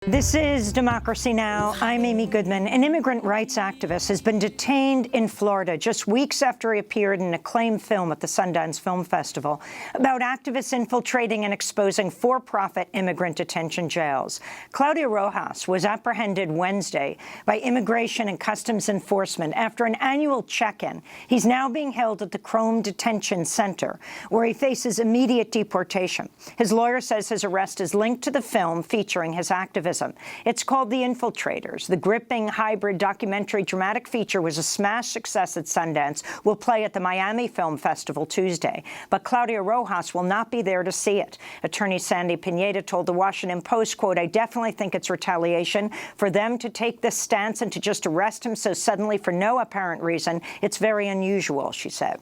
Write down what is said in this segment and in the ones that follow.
This is Democracy Now! I'm Amy Goodman. An immigrant rights activist has been detained in Florida just weeks after he appeared in an acclaimed film at the Sundance Film Festival about activists infiltrating and exposing for-profit immigrant detention jails. Claudia Rojas was apprehended Wednesday by Immigration and Customs Enforcement after an annual check-in. He's now being held at the Chrome Detention Center, where he faces immediate deportation. His lawyer says his arrest is linked to the film featuring his activism. It's called The Infiltrators. The gripping hybrid documentary dramatic feature was a smash success at Sundance, will play at the Miami Film Festival Tuesday. But Claudia Rojas will not be there to see it. Attorney Sandy Pineda told the Washington Post, quote, "I definitely think it's retaliation for them to take this stance and to just arrest him so suddenly for no apparent reason. It's very unusual," she said.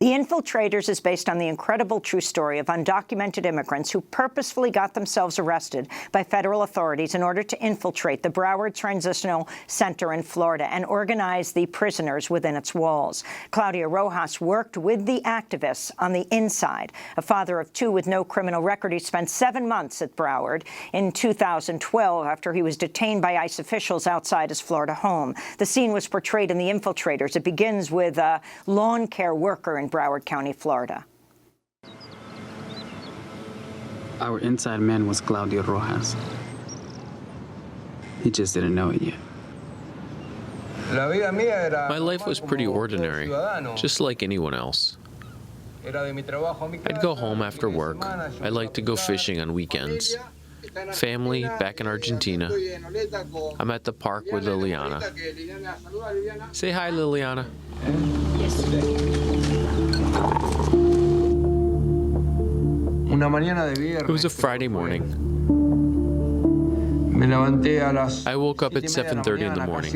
The Infiltrators is based on the incredible true story of undocumented immigrants who purposefully got themselves arrested by federal authorities in order to infiltrate the Broward Transitional Center in Florida and organize the prisoners within its walls. Claudia Rojas worked with the activists on the inside. A father of two with no criminal record, he spent 7 months at Broward in 2012 after he was detained by ICE officials outside his Florida home. The scene was portrayed in The Infiltrators. It begins with a lawn care worker in Broward County, Florida. Our inside man was Claudia Rojas. He just didn't know it yet. My life was pretty ordinary, just like anyone else. I'd go home after work. I like to go fishing on weekends. Family back in Argentina. I'm at the park with Liliana. Say hi, Liliana. It was a Friday morning. I woke up at 7:30 in the morning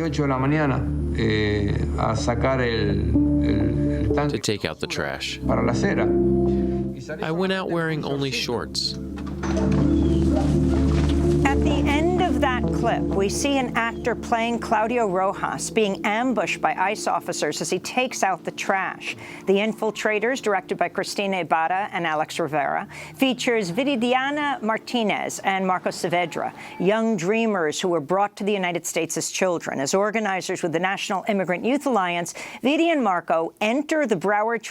to take out the trash. I went out wearing only shorts. At the end of that clip, we see an actor playing Claudia Rojas being ambushed by ICE officers as he takes out the trash. The Infiltrators, directed by Cristina Ibarra and Alex Rivera, features Viridiana Martinez and Marco Saavedra, young dreamers who were brought to the United States as children. As organizers with the National Immigrant Youth Alliance, Viri and Marco enter the Broward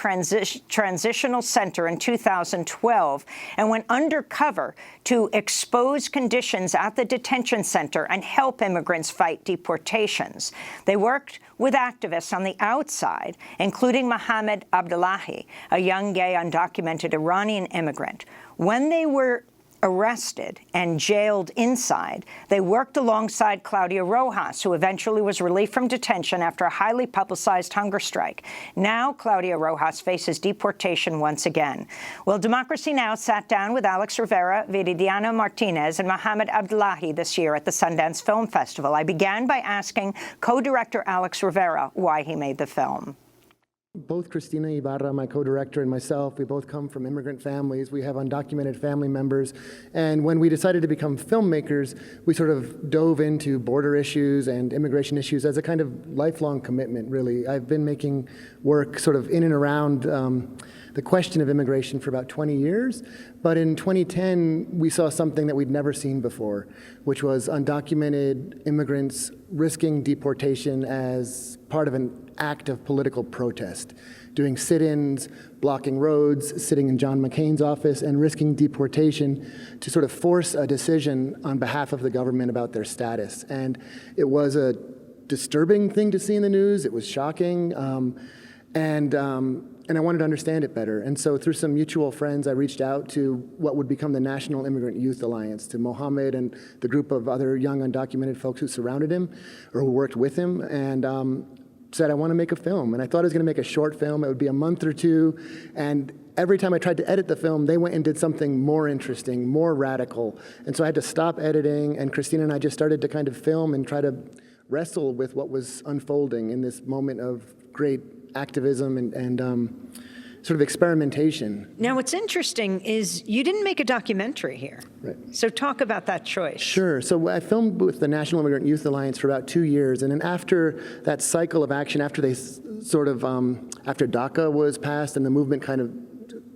Transitional Center in 2012 and went undercover to expose conditions at the detention center and help immigrants fight deportations. They worked with activists on the outside, including Mohammed Abdullahi, a young gay undocumented Iranian immigrant. When they were arrested and jailed inside, they worked alongside Claudia Rojas, who eventually was released from detention after a highly publicized hunger strike. Now Claudia Rojas faces deportation once again. Well, Democracy Now! Sat down with Alex Rivera, Viridiana Martinez, and Mohammed Abdullahi this year at the Sundance Film Festival. I began by asking co-director Alex Rivera why he made the film. Both Cristina Ibarra, my co-director, and myself, we both come from immigrant families. We have undocumented family members. And when we decided to become filmmakers, we sort of dove into border issues and immigration issues as a kind of lifelong commitment, really. I've been making work sort of in and around the question of immigration for about 20 years. But in 2010, we saw something that we'd never seen before, which was undocumented immigrants risking deportation as part of an act of political protest, doing sit-ins, blocking roads, sitting in John McCain's office, and risking deportation to sort of force a decision on behalf of the government about their status. And it was a disturbing thing to see in the news. It was shocking. And I wanted to understand it better. And so through some mutual friends, I reached out to what would become the National Immigrant Youth Alliance, to Mohammed and the group of other young undocumented folks who surrounded him or who worked with him, and said, I want to make a film. And I thought I was going to make a short film. It would be a month or two. And every time I tried to edit the film, they went and did something more interesting, more radical. And so I had to stop editing, and Cristina and I just started to kind of film and try to wrestle with what was unfolding in this moment of great activism and sort of experimentation. Now, what's interesting is you didn't make a documentary here. Right. So talk about that choice. Sure. So I filmed with the National Immigrant Youth Alliance for about 2 years. And then after that cycle of action, after they sort of, after DACA was passed and the movement kind of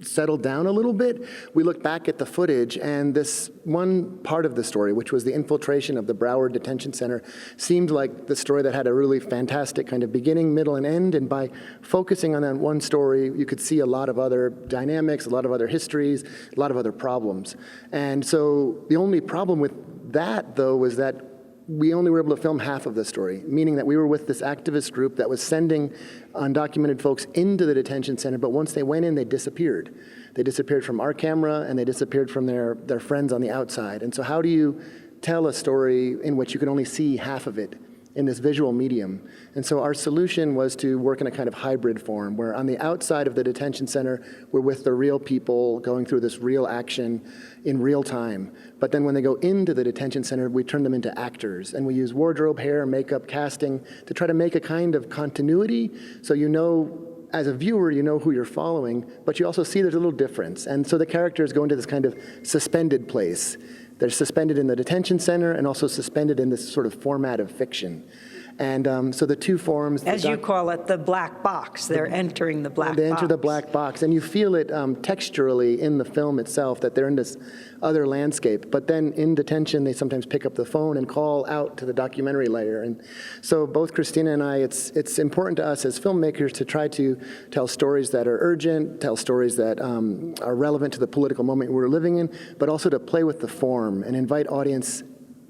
settled down a little bit, we look back at the footage, and this one part of the story, which was the infiltration of the Broward Detention Center, seemed like the story that had a really fantastic kind of beginning, middle, and end. And by focusing on that one story, you could see a lot of other dynamics, a lot of other histories, a lot of other problems. And so the only problem with that, though, was that we only were able to film half of the story, meaning that we were with this activist group that was sending undocumented folks into the detention center, but once they went in, they disappeared. They disappeared from our camera, and they disappeared from their friends on the outside. And so how do you tell a story in which you can only see half of it in this visual medium? And so our solution was to work in a kind of hybrid form, where on the outside of the detention center, we're with the real people going through this real action in real time. But then when they go into the detention center, we turn them into actors. And we use wardrobe, hair, makeup, casting to try to make a kind of continuity, so you know, as a viewer, you know who you're following, but you also see there's a little difference. And so the characters go into this kind of suspended place. They're suspended in the detention center and also suspended in this sort of format of fiction. And so the two forms— As you call it, the black box. They're entering the black box. They enter the black box, and you feel it texturally in the film itself, that they're in this other landscape. But then in detention, they sometimes pick up the phone and call out to the documentary layer. And so both Christina and I, it's important to us as filmmakers to try to tell stories that are urgent, tell stories that are relevant to the political moment we're living in, but also to play with the form and invite an audience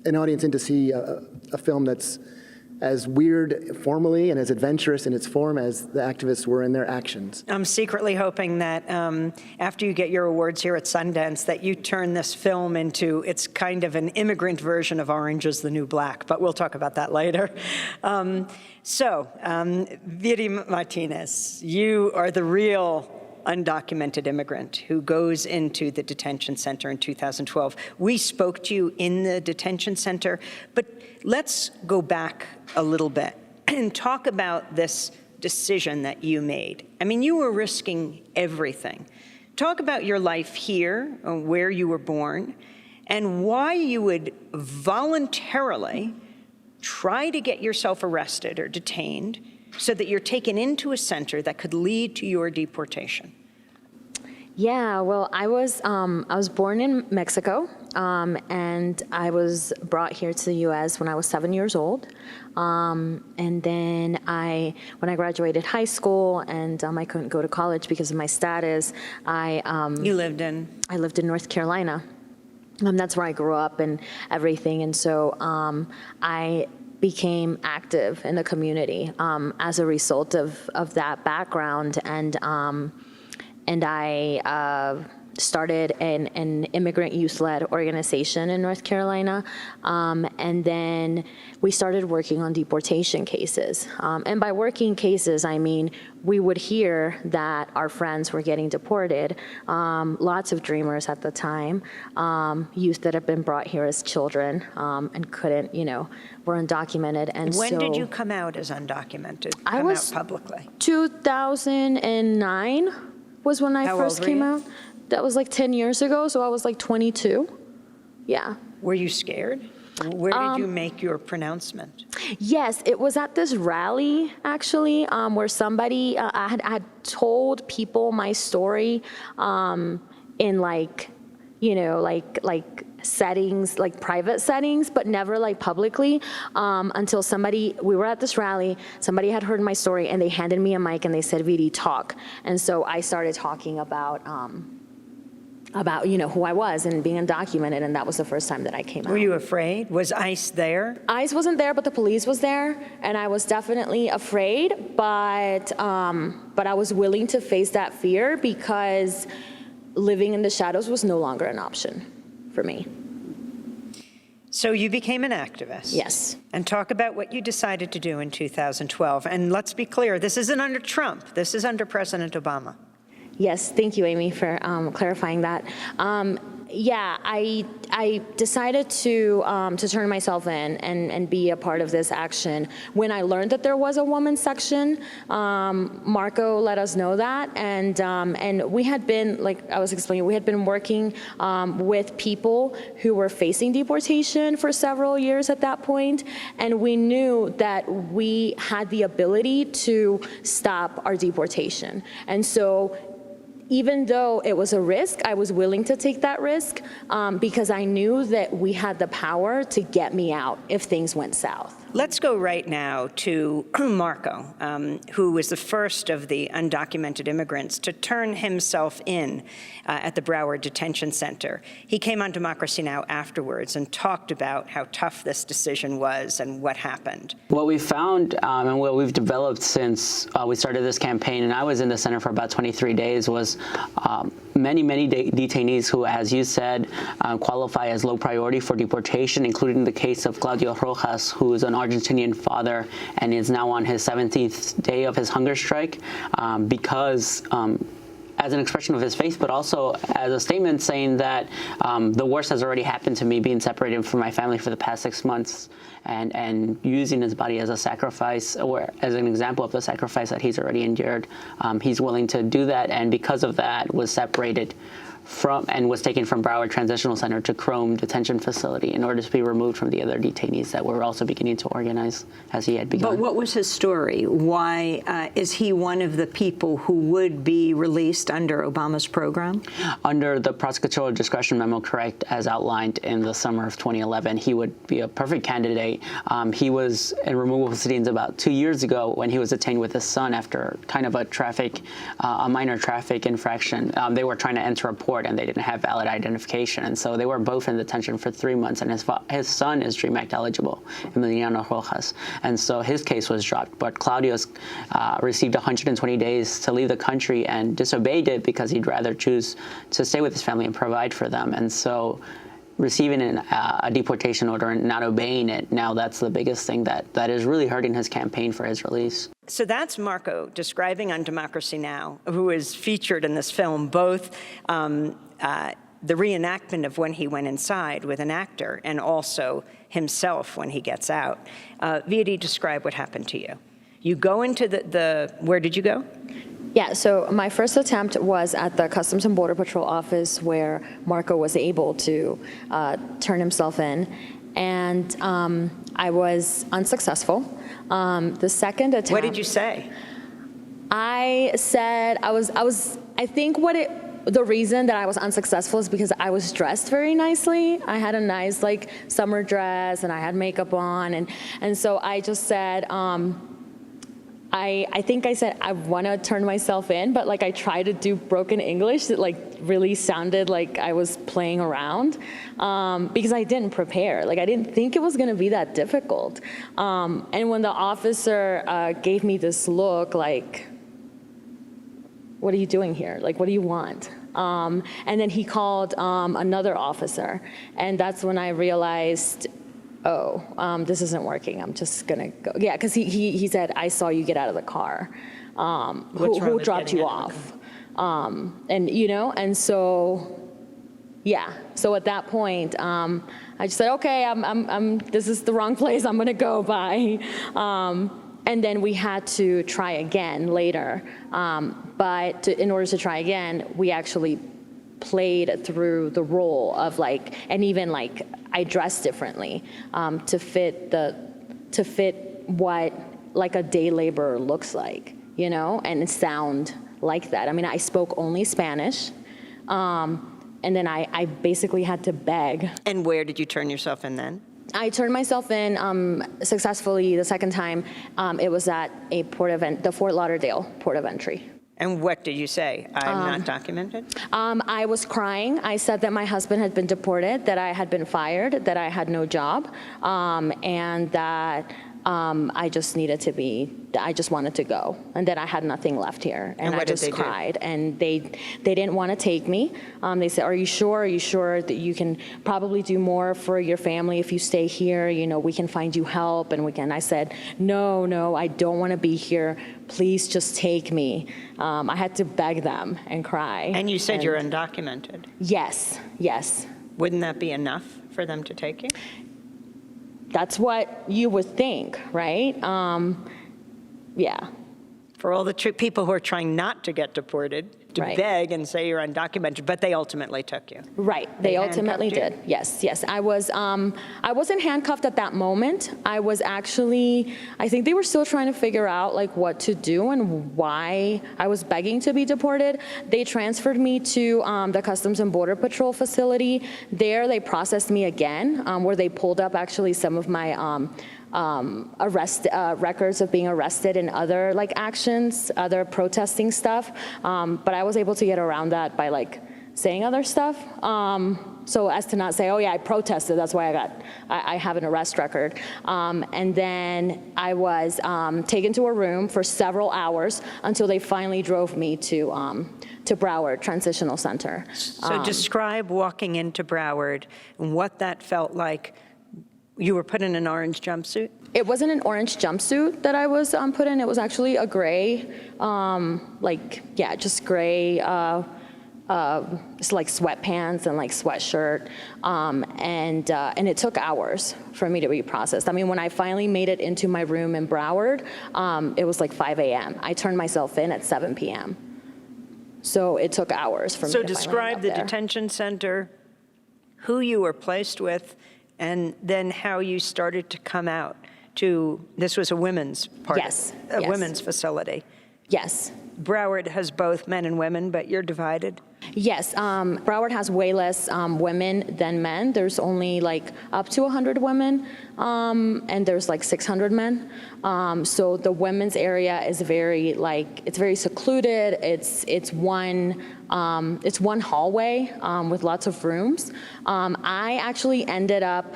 in to see a film that's as weird formally and as adventurous in its form as the activists were in their actions. I'm secretly hoping that after you get your awards here at Sundance, that you turn this film into, it's kind of an immigrant version of Orange is the New Black, but we'll talk about that later. Viri Martinez, you are the real undocumented immigrant who goes into the detention center in 2012. We spoke to you in the detention center, but let's go back a little bit and talk about this decision that you made. I mean, you were risking everything. Talk about your life here, where you were born, and why you would voluntarily try to get yourself arrested or detained so that you're taken into a center that could lead to your deportation. Yeah, well, I was born in Mexico, and I was brought here to the U.S. when I was 7 years old. And then when I graduated high school and I couldn't go to college because of my status, You lived in? I lived in North Carolina. That's where I grew up and everything. And so I became active in the community as a result of that background. And I started an immigrant youth-led organization in North Carolina. And then we started working on deportation cases. And by working cases, I mean, we would hear that our friends were getting deported, lots of dreamers at the time, youth that had been brought here as children and couldn't, were undocumented. And when did you come out as undocumented? I was out publicly? 2009 was when I first came out. That was like 10 years ago, so I was like 22. Yeah. Were you scared? Where did you make your pronouncement? Yes, it was at this rally, actually, where somebody, I had told people my story in like settings, like private settings, but never like publicly, until we were at this rally, somebody had heard my story and they handed me a mic and they said, Viri, talk. And so I started talking about who I was and being undocumented, and that was the first time that I came out. Were you afraid? Was ICE there? ICE wasn't there, but the police was there, and I was definitely afraid, but I was willing to face that fear because living in the shadows was no longer an option for me. So you became an activist. Yes. And talk about what you decided to do in 2012. And let's be clear, this isn't under Trump. This is under President Obama. Yes, thank you, Amy, for clarifying that. Yeah, I decided to turn myself in and be a part of this action. When I learned that there was a women's section, Marco let us know that, and we had been, like I was explaining, we had been working with people who were facing deportation for several years at that point, and we knew that we had the ability to stop our deportation. And so even though it was a risk, I was willing to take that risk because I knew that we had the power to get me out if things went south. Let's go right now to Marco, who was the first of the undocumented immigrants to turn himself in at the Broward Detention Center. He came on Democracy Now! Afterwards and talked about how tough this decision was and what happened. What we found and what we've developed since we started this campaign, and I was in the center for about 23 days, was many detainees who, as you said, qualify as low priority for deportation, including the case of Claudia Rojas, who is an Argentinian father and is now on his 17th day of his hunger strike because as an expression of his faith, but also as a statement saying that the worst has already happened to me, being separated from my family for the past 6 months, and using his body as a sacrifice, or as an example of the sacrifice that he's already endured. He's willing to do that, and because of that was separated from and was taken from Broward Transitional Center to Chrome Detention Facility in order to be removed from the other detainees that were also beginning to organize as he had begun. But what was his story? Why is he one of the people who would be released under Obama's program? Under the prosecutorial discretion memo, correct, as outlined in the summer of 2011, he would be a perfect candidate. He was in removal proceedings about 2 years ago when he was detained with his son after kind of a minor traffic infraction. They were trying to enter a port and they didn't have valid identification, and so they were both in detention for 3 months, and his son is DREAM Act eligible, Emiliano Rojas, and so his case was dropped. But Claudio's received 120 days to leave the country and disobeyed it because he'd rather choose to stay with his family and provide for them, and so receiving a deportation order and not obeying it, now that's the biggest thing that is really hurting his campaign for his release. So that's Marco describing on Democracy Now!, who is featured in this film, both the reenactment of when he went inside with an actor and also himself when he gets out. Viadi, describe what happened to you. You go into where did you go? Yeah, so my first attempt was at the Customs and Border Patrol office where Marco was able to turn himself in, and I was unsuccessful. The second attempt— What did you say? I said, I think the reason that I was unsuccessful is because I was dressed very nicely. I had a nice summer dress and I had makeup on, and so I just said, I think I said I want to turn myself in, but I tried to do broken English that really sounded like I was playing around because I didn't prepare. I didn't think it was going to be that difficult. And when the officer gave me this look what are you doing here? What do you want? And then he called another officer, and that's when I realized, this isn't working. I'm just gonna go. Yeah, because he said, I saw you get out of the car. Who dropped you off? And so, yeah. So at that point, I just said, okay, this is the wrong place. I'm gonna go. Bye. And then we had to try again later. But in order to try again, we actually played through the role of and even I dressed differently to fit what a day laborer looks like, and sound like that. I mean, I spoke only Spanish, and then I basically had to beg. And where did you turn yourself in then? I turned myself in successfully the second time. It was at a the Fort Lauderdale port of entry. And what did you say? I'm not documented? I was crying. I said that my husband had been deported, that I had been fired, that I had no job, and that I just wanted to go, and that I had nothing left here. And I just cried. And they didn't want to take me. They said, are you sure that you can probably do more for your family if you stay here? We can find you help. And I said, no, I don't want to be here. Please just take me. I had to beg them and cry. And you said you're undocumented? Yes. Wouldn't that be enough for them to take you? That's what you would think, right? Yeah. For all the people who are trying not to get deported, to Right. beg and say you're undocumented, but they ultimately took you. Right, they ultimately handcuffed did. Yes, yes. I wasn't handcuffed at that moment. I was actually, I think they were still trying to figure out like what to do and why I was begging to be deported. They transferred me to the Customs and Border Patrol facility. There they processed me again, where they pulled up actually some of my records of being arrested and other like actions, other protesting stuff. But I was able to get around that by like saying other stuff. So as to not say, oh yeah, I protested, that's why I have an arrest record. And then I was taken to a room for several hours until they finally drove me to Broward Transitional Center. So describe walking into Broward and what that felt like. You were put in an orange jumpsuit? It wasn't an orange jumpsuit that I was put in. It was actually a gray, just gray, it's like sweatpants and like sweatshirt. And it took hours for me to be processed. I mean, when I finally made it into my room in Broward, it was like 5 a.m. I turned myself in at 7 p.m. So it took hours for me to finally So describe the get up there. detention center, who you were placed with, and then how you started to come out to, this was a women's part, Yes, a yes. women's facility. Yes. Broward has both men and women, but you're divided. Yes, Broward has way less women than men. There's only like up to 100 women, and there's like 600 men. So the women's area is very it's very secluded. It's one hallway with lots of rooms. I actually ended up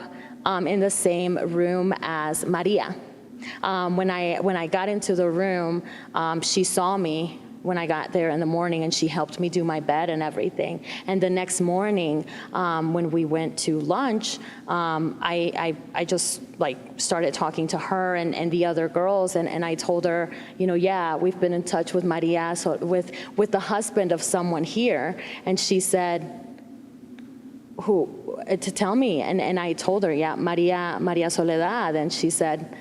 in the same room as Maria. When I got into the room, she saw me when I got there in the morning, and she helped me do my bed and everything. And the next morning, when we went to lunch, I just like started talking to her and the other girls, and I told her, yeah, we've been in touch with Maria, so with the husband of someone here, and she said, who, to tell me, and I told her, yeah, Maria Soledad, and she said,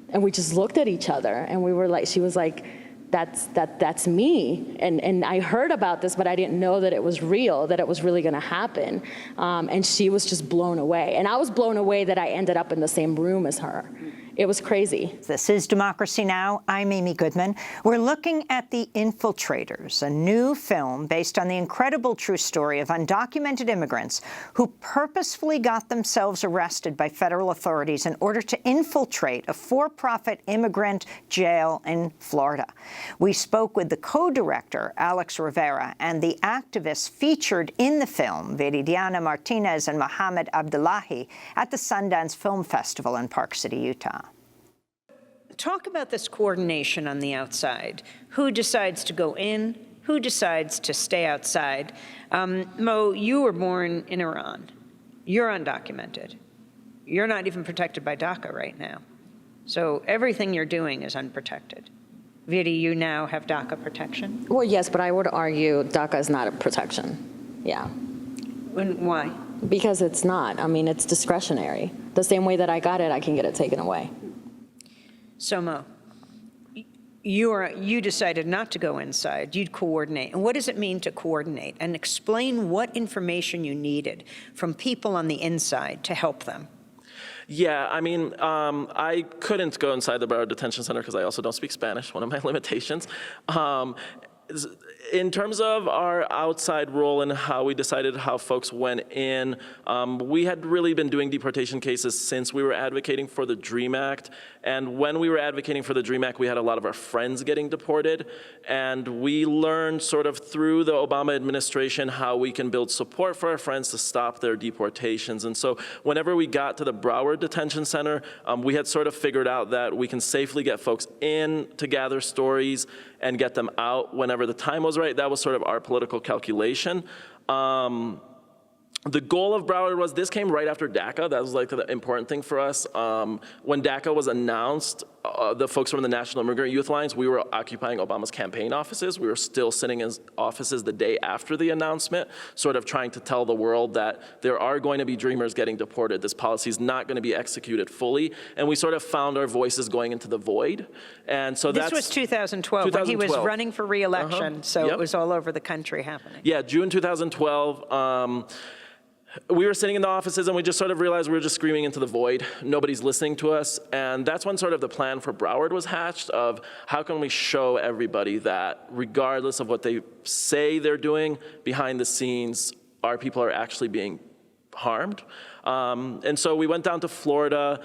and we just looked at each other, and we were like, she was like, that's me. And I heard about this, but I didn't know that it was real, that it was really gonna happen. And she was just blown away. And I was blown away that I ended up in the same room as her. It was crazy. This is Democracy Now! I'm Amy Goodman. We're looking at The Infiltrators, a new film based on the incredible true story of undocumented immigrants who purposefully got themselves arrested by federal authorities in order to infiltrate a for-profit immigrant jail in Florida. We spoke with the co-director, Alex Rivera, and the activists featured in the film, Viridiana Martinez and Mohammed Abdullahi, at the Sundance Film Festival in Park City, Utah. Talk about this coordination on the outside. Who decides to go in? Who decides to stay outside? Mo, you were born in Iran. You're undocumented. You're not even protected by DACA right now. So everything you're doing is unprotected. Viri, you now have DACA protection? Well, yes, but I would argue DACA is not a protection. Yeah. And why? Because it's not. I mean, it's discretionary. The same way that I got it, I can get it taken away. So, Mo, you decided not to go inside. You'd coordinate. And what does it mean to coordinate? And explain what information you needed from people on the inside to help them. Yeah, I mean, I couldn't go inside the Broward Detention Center because I also don't speak Spanish, one of my limitations. In terms of our outside role and how we decided how folks went in, we had really been doing deportation cases since we were advocating for the DREAM Act. And when we were advocating for the DREAM Act, we had a lot of our friends getting deported. And we learned sort of through the Obama administration how we can build support for our friends to stop their deportations. And so whenever we got to the Broward Detention Center, we had sort of figured out that we can safely get folks in to gather stories and get them out whenever the time was right. That was sort of our political calculation. The goal of Broward was, this came right after DACA. That was like the important thing for us. When DACA was announced, the folks from the National Immigrant Youth Alliance, we were occupying Obama's campaign offices. We were still sitting in offices the day after the announcement, sort of trying to tell the world that there are going to be Dreamers getting deported. This policy is not going to be executed fully. And we sort of found our voices going into the void. And so this was 2012, when he was running for re-election, so it was all over the country happening. Yeah, June 2012. We were sitting in the offices and we just sort of realized we were just screaming into the void. Nobody's listening to us. And that's when sort of the plan for Broward was hatched of how can we show everybody that regardless of what they say they're doing, behind the scenes, our people are actually being harmed. And so we went down to Florida.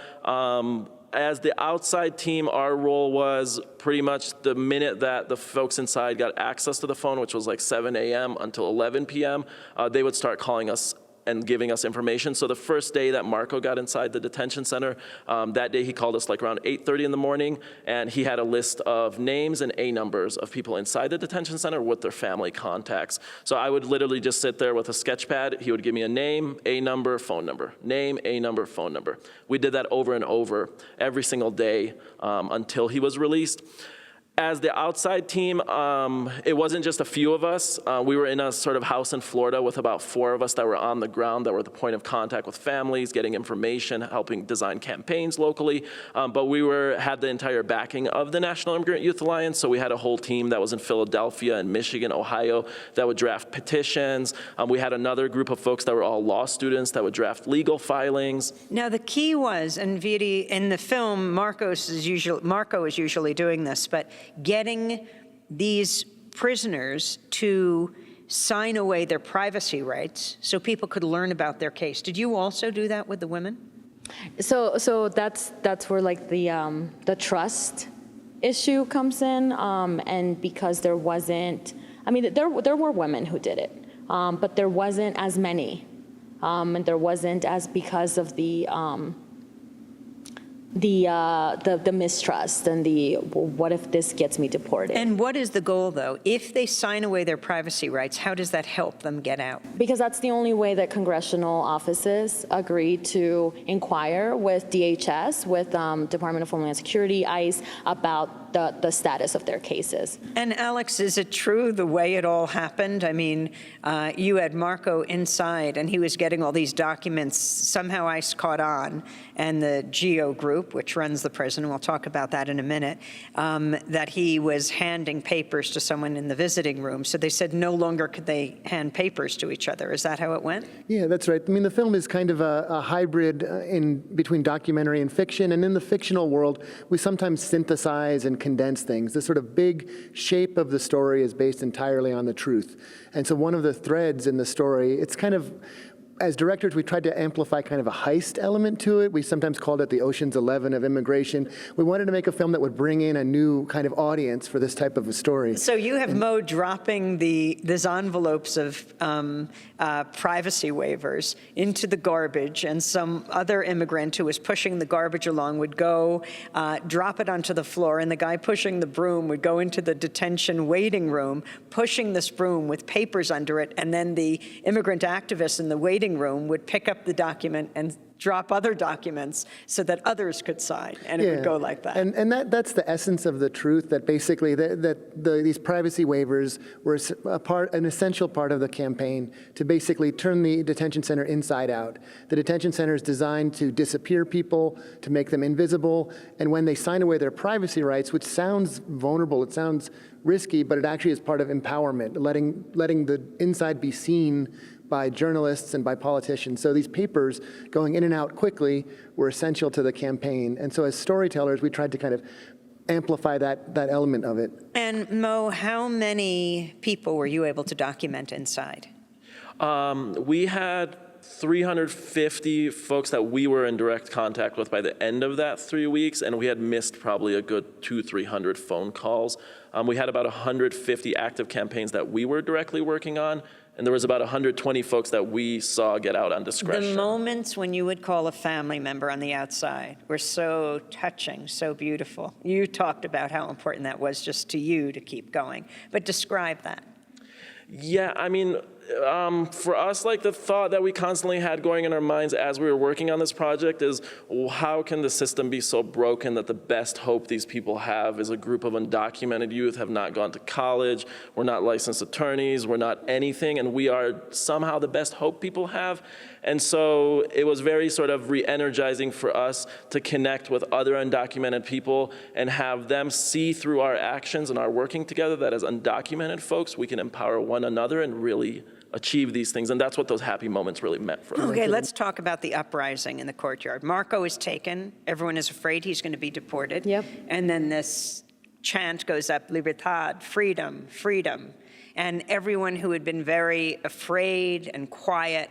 As the outside team, our role was pretty much the minute that the folks inside got access to the phone, which was like 7 a.m. until 11 p.m., they would start calling us and giving us information. So the first day that Marco got inside the detention center, that day he called us like around 8:30 in the morning, and he had a list of names and A numbers of people inside the detention center with their family contacts. So I would literally just sit there with a sketch pad. He would give me a name, A number, phone number, name, A number, phone number. We did that over and over every single day until he was released. As the outside team, it wasn't just a few of us. We were in a sort of house in Florida with about 4 of us that were on the ground, that were the point of contact with families, getting information, helping design campaigns locally. But we had the entire backing of the National Immigrant Youth Alliance, so we had a whole team that was in Philadelphia and Michigan, Ohio, that would draft petitions. We had another group of folks that were all law students that would draft legal filings. Now the key was, and Viri, in the film, Marco is usually doing this, but getting these prisoners to sign away their privacy rights so people could learn about their case. Did you also do that with the women? So that's where like the trust issue comes in, and because there wasn't, I mean, there were women who did it, but there wasn't as many, and there wasn't as because of the mistrust and what if this gets me deported? And what is the goal, though? If they sign away their privacy rights, how does that help them get out? Because that's the only way that congressional offices agree to inquire with DHS, with Department of Homeland Security, ICE, about the status of their cases. And Alex, is it true the way it all happened? I mean, you had Marco inside and he was getting all these documents. Somehow ICE caught on, and the GEO group, which runs the prison, we'll talk about that in a minute, that he was handing papers to someone in the visiting room. So they said no longer could they hand papers to each other. Is that how it went? Yeah, that's right. I mean, the film is kind of a hybrid in between documentary and fiction. And in the fictional world, we sometimes synthesize and condense things. The sort of big shape of the story is based entirely on the truth. And so one of the threads in the story, it's kind of, as directors, we tried to amplify kind of a heist element to it. We sometimes called it the Ocean's 11 of immigration. We wanted to make a film that would bring in a new kind of audience for this type of a story. So you have Mo dropping these envelopes of privacy waivers into the garbage, and some other immigrant who was pushing the garbage along would go drop it onto the floor, and the guy pushing the broom would go into the detention waiting room, pushing this broom with papers under it, and then the immigrant activists in the waiting room would pick up the document and drop other documents so that others could sign, and it would go like that. And that's the essence of the truth, that basically these privacy waivers were an essential part of the campaign to basically turn the detention center inside out. The detention center is designed to disappear people, to make them invisible, and when they sign away their privacy rights, which sounds vulnerable, it sounds risky, but it actually is part of empowerment, letting the inside be seen by journalists and by politicians. So these papers going in and out quickly were essential to the campaign. And so as storytellers, we tried to kind of amplify that element of it. And Mo, how many people were you able to document inside? We had 350 folks that we were in direct contact with by the end of that 3 weeks, and we had missed probably a good 200-300 phone calls. We had about 150 active campaigns that we were directly working on, and there was about 120 folks that we saw get out on discretion. The moments when you would call a family member on the outside were so touching, so beautiful. You talked about how important that was just to you to keep going, but describe that. Yeah, I mean, For us, like the thought that we constantly had going in our minds as we were working on this project is, how can the system be so broken that the best hope these people have is a group of undocumented youth, have not gone to college, we're not licensed attorneys, we're not anything, and we are somehow the best hope people have. And so it was very sort of re-energizing for us to connect with other undocumented people and have them see through our actions and our working together that as undocumented folks, we can empower one another and really achieve these things. And that's what those happy moments really meant for us. Okay, let's talk about the uprising in the Courtyard. Marco is taken. Everyone is afraid he's going to be deported. Yep. And then this chant goes up, libertad, freedom, freedom. And everyone who had been very afraid and quiet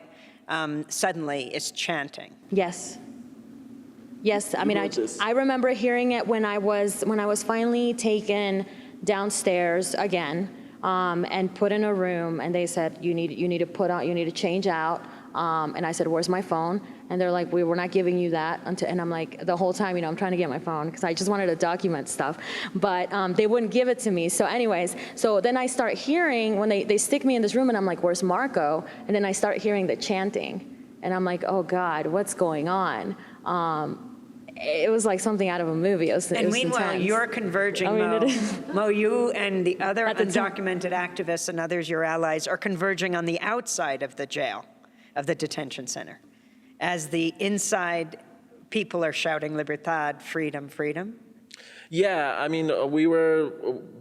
suddenly is chanting. Yes. Yes, I mean, I remember hearing it when I was finally taken downstairs again and put in a room, and they said, you need to change out. And I said, where's my phone? And they're like, we're not giving you that until, and I'm like, the whole time, I'm trying to get my phone because I just wanted to document stuff, but they wouldn't give it to me. So anyways, so then I start hearing, when they stick me in this room and I'm like, where's Marco? And then I start hearing the chanting and I'm like, oh God, what's going on? It was like something out of a movie. It was meanwhile, intense. you're converging, Mo, you and the other undocumented activists and others, your allies, are converging on the outside of the jail, of the detention center, as the inside people are shouting libertad, freedom, freedom? Yeah, I mean, we were,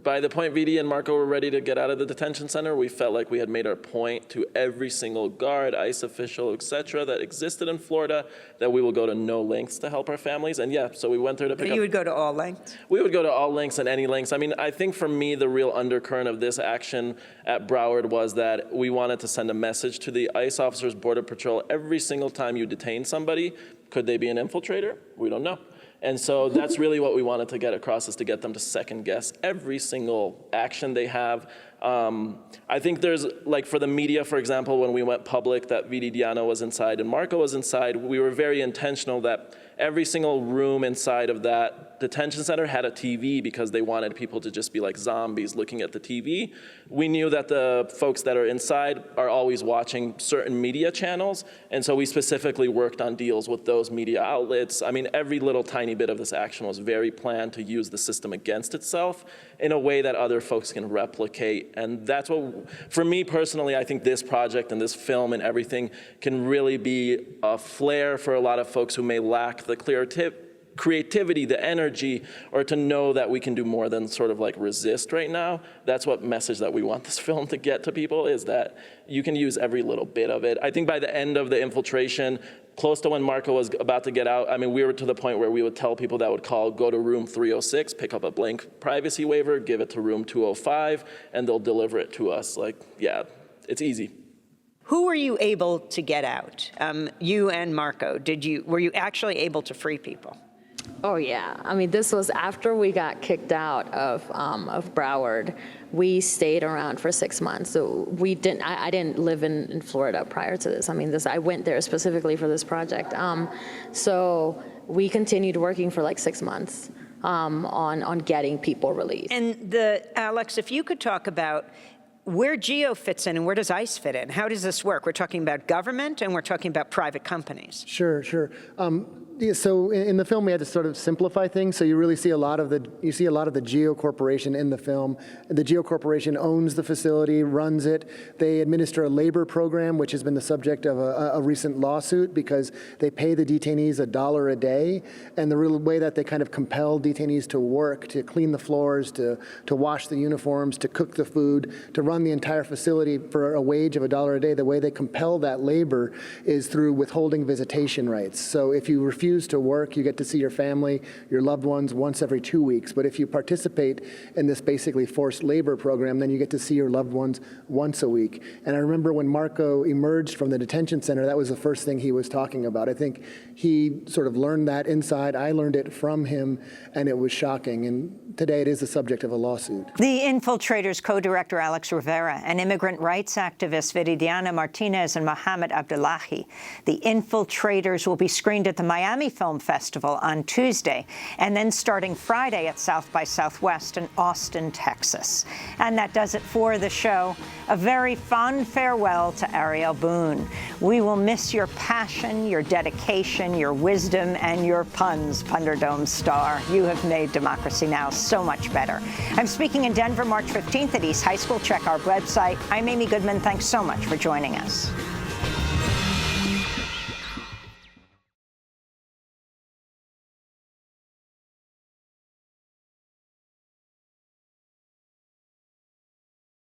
by the point VD and Marco were ready to get out of the detention center, we felt like we had made our point to every single guard, ICE official, et cetera, that existed in Florida, that we will go to no lengths to help our families. And yeah, so we went there to pick up. You would go to all lengths? We would go to all lengths and any lengths. I mean, I think for me, the real undercurrent of this action at Broward was that we wanted to send a message to the ICE officers, Border Patrol, every single time you detain somebody. Could they be an infiltrator? We don't know. And so that's really what we wanted to get across, is to get them to second guess every single action they have. I think there's, like for the media, for example, when we went public that VD Diana was inside and Marco was inside, we were very intentional that every single room inside of that detention center had a TV because they wanted people to just be like zombies looking at the TV. We knew that the folks that are inside are always watching certain media channels, and so we specifically worked on deals with those media outlets. I mean, every little tiny bit of this action was very planned to use the system against itself in a way that other folks can replicate. And that's what, for me personally, I think this project and this film and everything can really be a flare for a lot of folks who may lack the creativity, the energy, or to know that we can do more than sort of like resist right now. That's what message that we want this film to get to people, is that you can use every little bit of it. I think by the end of the infiltration, close to when Marco was about to get out, I mean, we were to the point where we would tell people that would call, go to room 306, pick up a blank privacy waiver, give it to room 205, and they'll deliver it to us. Like, yeah, it's easy. Who were you able to get out? You and Marco, were you actually able to free people? Oh yeah, I mean, this was after we got kicked out of Broward. We stayed around for 6 months. So I didn't live in Florida prior to this. I mean, I went there specifically for this project. So we continued working for like 6 months on getting people released. And Alex, if you could talk about where GEO fits in and where does ICE fit in? How does this work? We're talking about government and we're talking about private companies. Sure. Yeah, so in the film, we had to sort of simplify things. So you really see a lot of the GEO Corporation in the film. The GEO Corporation owns the facility, runs it. They administer a labor program, which has been the subject of a recent lawsuit because they pay the detainees $1 a day. And the real way that they kind of compel detainees to work, to clean the floors, to wash the uniforms, to cook the food, to run the entire facility for a wage of $1 a day, the way they compel that labor is through withholding visitation rights. So if you refuse to work, you get to see your family, your loved ones once every 2 weeks. But if you participate in this basically forced labor program, then you get to see your loved ones once a week. And I remember when Marco emerged from the detention center, that was the first thing he was talking about. I think he sort of learned that inside. I learned it from him, and it was shocking. And today it is the subject of a lawsuit. The Infiltrators co-director Alex Rivera and immigrant rights activists Viridiana Martinez and Mohamed Abdullahi. The Infiltrators will be screened at the Miami Miami Film Festival on Tuesday, and then starting Friday at South by Southwest in Austin, Texas. And that does it for the show. A very fond farewell to Ariel Boone. We will miss your passion, your dedication, your wisdom, and your puns, Punderdome star. You have made Democracy Now! So much better. I'm speaking in Denver March 15th at East High School. Check our website. I'm Amy Goodman. Thanks so much for joining us.